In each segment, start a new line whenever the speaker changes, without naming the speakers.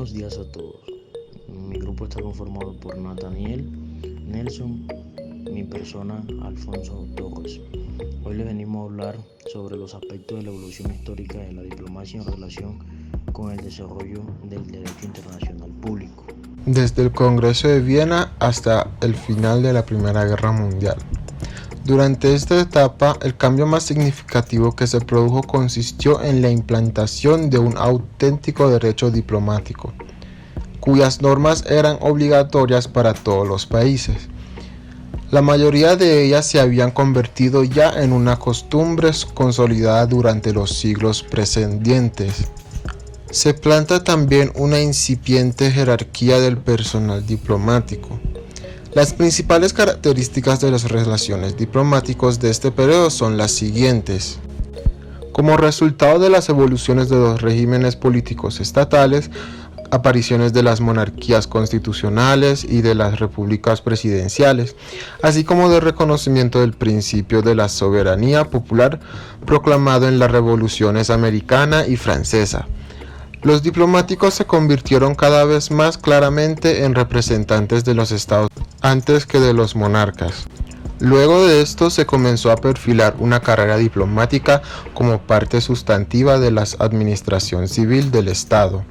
Buenos días a todos. Mi grupo está conformado por Nathaniel, Nelson, mi persona, Alfonso Torres. Hoy les venimos a hablar sobre los aspectos de la evolución histórica de la diplomacia en relación con el desarrollo del derecho internacional público.
Desde el Congreso de Viena hasta el final de la Primera Guerra Mundial. Durante esta etapa, el cambio más significativo que se produjo consistió en la implantación de un auténtico derecho diplomático, cuyas normas eran obligatorias para todos los países. La mayoría de ellas se habían convertido ya en una costumbre consolidada durante los siglos precedentes. Se planta también una incipiente jerarquía del personal diplomático. Las principales características de las relaciones diplomáticas de este periodo son las siguientes. Como resultado de las evoluciones de los regímenes políticos estatales, apariciones de las monarquías constitucionales y de las repúblicas presidenciales, así como de reconocimiento del principio de la soberanía popular proclamado en las revoluciones americana y francesa. Los diplomáticos se convirtieron cada vez más claramente en representantes de los estados antes que de los monarcas. Luego de esto se comenzó a perfilar una carrera diplomática como parte sustantiva de la administración civil del Estado.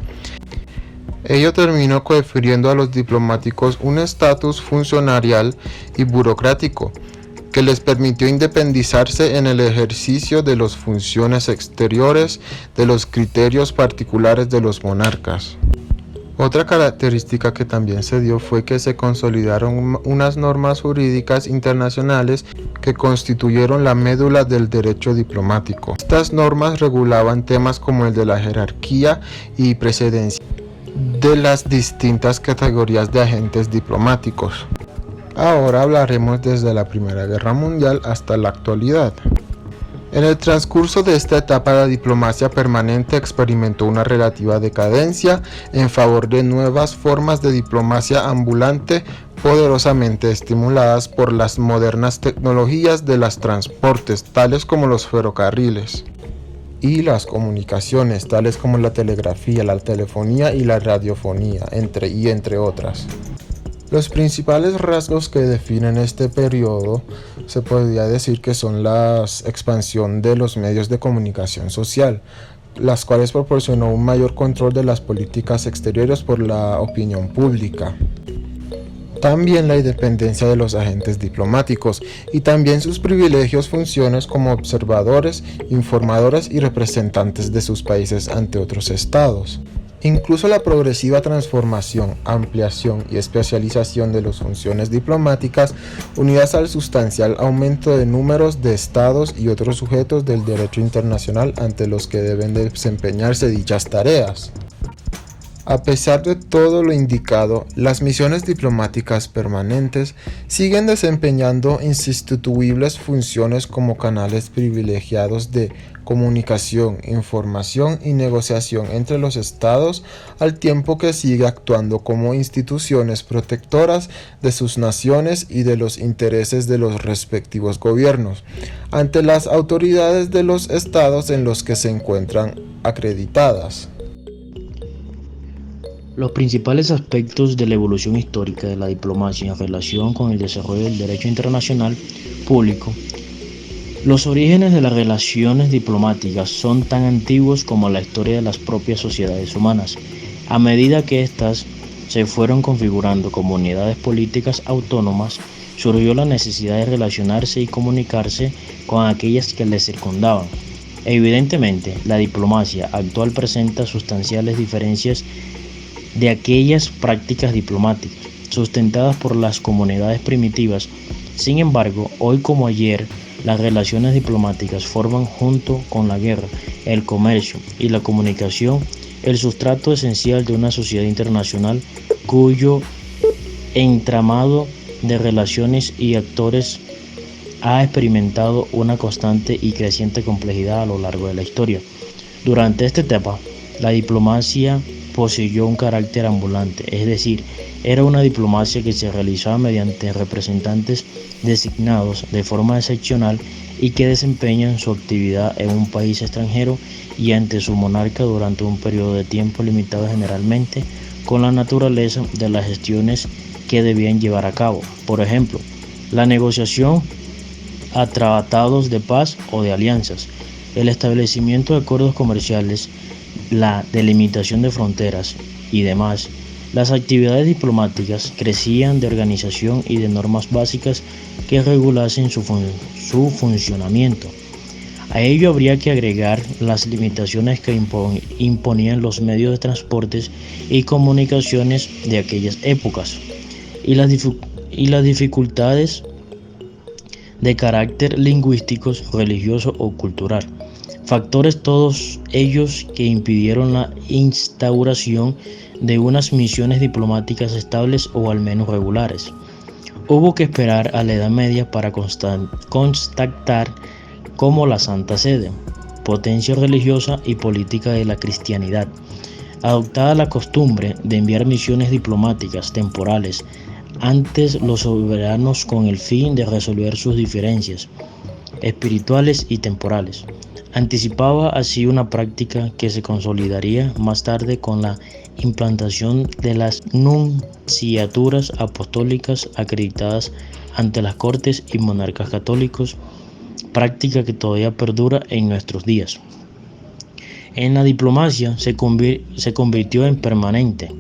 Ello terminó confiriendo a los diplomáticos un estatus funcionarial y burocrático que les permitió independizarse en el ejercicio de las funciones exteriores de los criterios particulares de los monarcas. Otra característica que también se dio fue que se consolidaron unas normas jurídicas internacionales que constituyeron la médula del derecho diplomático. Estas normas regulaban temas como el de la jerarquía y precedencia de las distintas categorías de agentes diplomáticos. Ahora hablaremos desde la Primera Guerra Mundial hasta la actualidad. En el transcurso de esta etapa, la diplomacia permanente experimentó una relativa decadencia en favor de nuevas formas de diplomacia ambulante poderosamente estimuladas por las modernas tecnologías de los transportes, tales como los ferrocarriles, y las comunicaciones, tales como la telegrafía, la telefonía y la radiofonía, entre otras. Los principales rasgos que definen este periodo se podría decir que son la expansión de los medios de comunicación social, las cuales proporcionó un mayor control de las políticas exteriores por la opinión pública. También la independencia de los agentes diplomáticos y también sus privilegios, funciones como observadores, informadores y representantes de sus países ante otros estados. Incluso la progresiva transformación, ampliación y especialización de las funciones diplomáticas, unidas al sustancial aumento de números de estados y otros sujetos del derecho internacional ante los que deben desempeñarse dichas tareas. A pesar de todo lo indicado, las misiones diplomáticas permanentes siguen desempeñando insustituibles funciones como canales privilegiados de comunicación, información y negociación entre los estados, al tiempo que sigue actuando como instituciones protectoras de sus naciones y de los intereses de los respectivos gobiernos, ante las autoridades de los estados en los que se encuentran acreditadas.
Los principales aspectos de la evolución histórica de la diplomacia en relación con el desarrollo del derecho internacional público. Los orígenes de las relaciones diplomáticas son tan antiguos como la historia de las propias sociedades humanas. A medida que éstas se fueron configurando como unidades políticas autónomas, surgió la necesidad de relacionarse y comunicarse con aquellas que les circundaban. Evidentemente, la diplomacia actual presenta sustanciales diferencias de aquellas prácticas diplomáticas sustentadas por las comunidades primitivas. Sin embargo, hoy como ayer, las relaciones diplomáticas forman, junto con la guerra, el comercio y la comunicación, el sustrato esencial de una sociedad internacional cuyo entramado de relaciones y actores ha experimentado una constante y creciente complejidad a lo largo de la historia. Durante esta etapa, la diplomacia poseyó un carácter ambulante, es decir, era una diplomacia que se realizaba mediante representantes designados de forma excepcional y que desempeñan su actividad en un país extranjero y ante su monarca durante un periodo de tiempo limitado, generalmente con la naturaleza de las gestiones que debían llevar a cabo. Por ejemplo, la negociación a tratados de paz o de alianzas, el establecimiento de acuerdos comerciales, la delimitación de fronteras y demás. Las actividades diplomáticas crecían de organización y de normas básicas que regulasen su funcionamiento. A ello habría que agregar las limitaciones que imponían los medios de transportes y comunicaciones de aquellas épocas y las dificultades de carácter lingüístico, religioso o cultural. Factores todos ellos que impidieron la instauración de unas misiones diplomáticas estables o al menos regulares. Hubo que esperar a la Edad Media para constatar cómo la Santa Sede, potencia religiosa y política de la cristianidad, adoptada la costumbre de enviar misiones diplomáticas temporales ante los soberanos con el fin de resolver sus diferencias espirituales y temporales. Anticipaba así una práctica que se consolidaría más tarde con la implantación de las nunciaturas apostólicas acreditadas ante las cortes y monarcas católicos, práctica que todavía perdura en nuestros días. En la diplomacia se convirtió en permanente,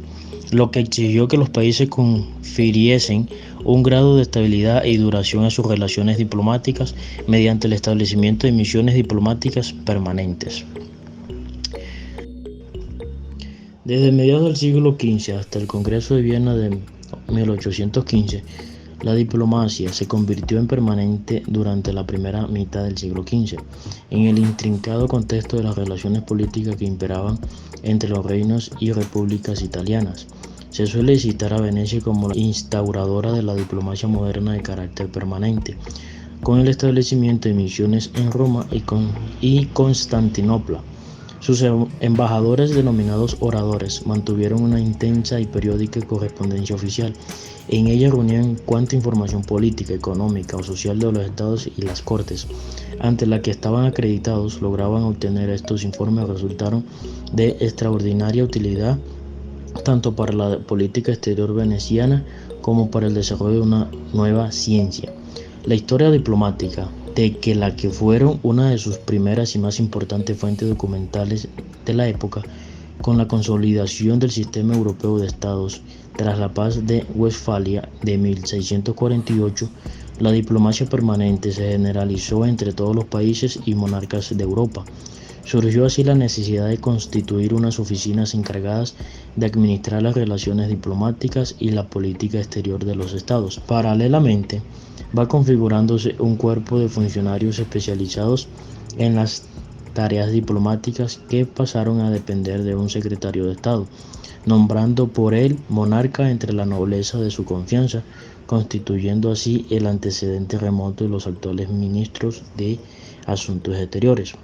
lo que exigió que los países confiriesen un grado de estabilidad y duración a sus relaciones diplomáticas mediante el establecimiento de misiones diplomáticas permanentes. Desde mediados del siglo XV hasta el Congreso de Viena de 1815, la diplomacia se convirtió en permanente durante la primera mitad del siglo XV, en el intrincado contexto de las relaciones políticas que imperaban entre los reinos y repúblicas italianas. Se suele citar a Venecia como la instauradora de la diplomacia moderna de carácter permanente, con el establecimiento de misiones en Roma y Constantinopla. Sus embajadores, denominados oradores, mantuvieron una intensa y periódica correspondencia oficial. En ella reunían cuanta información política, económica o social de los estados y las cortes, ante la que estaban acreditados, lograban obtener. Estos informes resultaron de extraordinaria utilidad tanto para la política exterior veneciana como para el desarrollo de una nueva ciencia, la historia diplomática, de la que fueron una de sus primeras y más importantes fuentes documentales de la época. Con la consolidación del sistema europeo de estados tras la paz de Westfalia de 1648, la diplomacia permanente se generalizó entre todos los países y monarcas de Europa. Surgió así la necesidad de constituir unas oficinas encargadas de administrar las relaciones diplomáticas y la política exterior de los estados. Paralelamente, va configurándose un cuerpo de funcionarios especializados en las tareas diplomáticas que pasaron a depender de un secretario de Estado, nombrando por el monarca entre la nobleza de su confianza, constituyendo así el antecedente remoto de los actuales ministros de Asuntos Exteriores.